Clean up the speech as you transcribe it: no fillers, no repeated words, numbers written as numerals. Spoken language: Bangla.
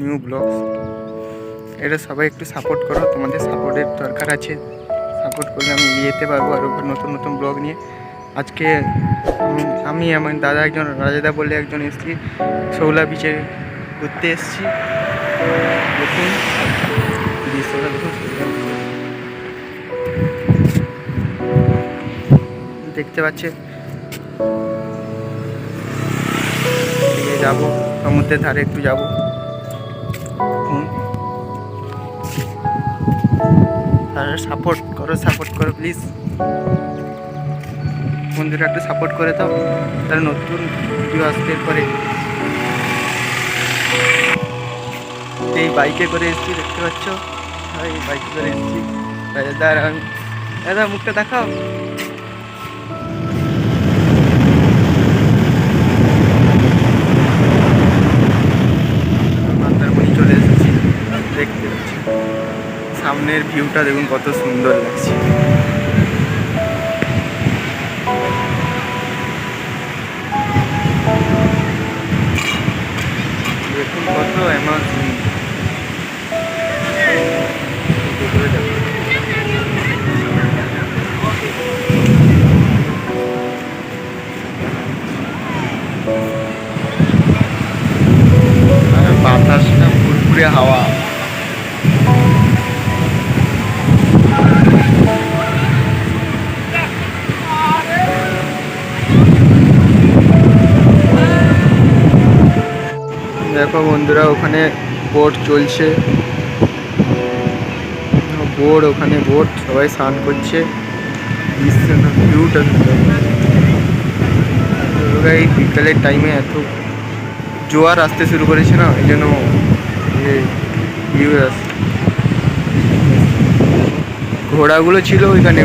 New blog. এটা সবাই একটু সাপোর্ট করো, তোমাদের সাপোর্টের দরকার আছে। সাপোর্ট করলে আমি এগিয়ে যেতে পারবো আরও নতুন নতুন ব্লগ নিয়ে। আজকে আমি আমার দাদা একজন রাজাদা বলে একজন এসেছি, শৌলা বিচে ঘুরতে এসেছি। দেখুন দৃশ্যটা দেখুন, দেখতে পাচ্ছে। যাবো সমুদ্রের ধারে একটু যাবো। সাপোর্ট করো প্লিজ বন্ধুরা, একটু সাপোর্ট করে দাও, তাহলে নতুন ভিডিও আসবে। এরপরে এই বাইকে করে এসেছি, দেখতে পাচ্ছ, এই বাইকে করে এসেছি। দাদা মুখটা দেখাও। মন্দারমণি চলে এসেছি, দেখতে পাচ্ছি সামনের ভিউটা দেখুন কত সুন্দর লাগছে। দেখুন কত অ্যামাউন্ট। বাতাসটা ফুরফুরে হাওয়া। দেখো বন্ধুরা, ওখানে বোট চলছে, ওখানে বোট, সবাই স্নান করছে। ভিউটা এই বিকালের টাইমে এত জোয়ার আসতে শুরু করেছে না, এই জন্য ভিউ আসছে। ঘোড়াগুলো ছিল ওইখানে,